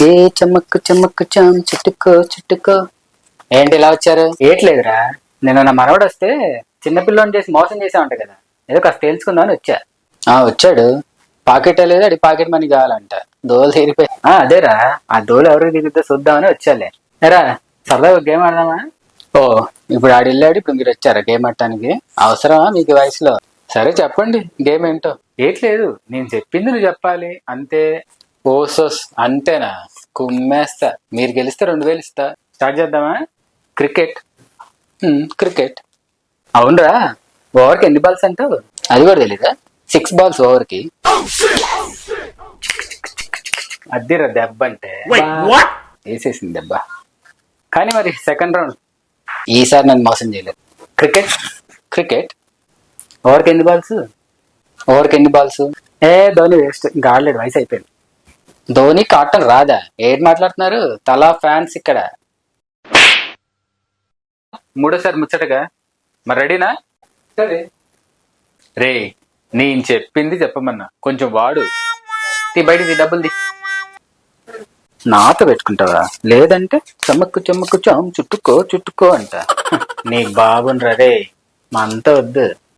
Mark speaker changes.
Speaker 1: చిటికే చెమ్మక్కు చెమ్మక్కు చాం చుట్టుకో చుట్టుకో. ఏంటి ఇలా వచ్చారు? ఏట్లేదురా, నేను నా మనవడు వస్తే చిన్నపిల్లని చేసి మోసం చేసామంట కదా, ఏదో కాస్త తేల్చుకుందామని వచ్చా. వచ్చాడు, పాకెట్ లేదు, అడి పాకెట్ మనీ కావాలంట. దోలు తీరిపోయి అదేరా, ఆ దోలు ఎవరికి దిగుద్దో చూద్దామని వచ్చాలే. ఎరా సరదాగా గేమ్ ఆడదామా? ఓ ఇప్పుడు ఆడు వెళ్ళాడు, ఇప్పుడు మీరు వచ్చారా గేమ్ ఆడటానికి? అవసరమా మీకు ఈ వయసులో? సరే చెప్పండి గేమ్ ఏంటో. ఏట్లేదు, నేను చెప్పింది నువ్వు చెప్పాలి అంతే. ఓసోస్ అంతేనా? కుమ్మేస్తా. మీరు గెలిస్తే 2000 ఇస్తా. స్టార్ట్ చేద్దామా? క్రికెట్. క్రికెట్ అవునరా, ఓవర్కి ఎన్ని బాల్స్ అంటావు? అది కూడా తెలీదా? 6 బాల్స్ ఓవర్కి. అద్దిరా దెబ్బ అంటే. వేసేసింది దెబ్బ. కానీ మరి సెకండ్ రౌండ్ ఈసారి నన్ను మోసం చేయలేదు. క్రికెట్ క్రికెట్ ఓవర్కి ఎన్ని బాల్స్? ఓవర్కి ఎన్ని బాల్స్? ధోని వేస్ట్, ఇంకా ఆడలేడు, వయసు అయిపోయింది. ధోని కాటన్ రాదా? ఏం మాట్లాడుతున్నారు? తలా ఫ్యాన్స్ ఇక్కడ. మూడోసారి ముచ్చటగా. మరి రెడీనా? సరే రే, నేను చెప్పింది చెప్పమన్నా, కొంచెం వాడు. బయటిది డబ్బుల్ది. నాతో పెట్టుకుంటావా? లేదంటే చెమ్మక్కు చెమ్మక్కు చాం చుట్టుకో చుట్టుకో అంట. నీకు బాగుండ్రా రే, మా అంతా వద్దు.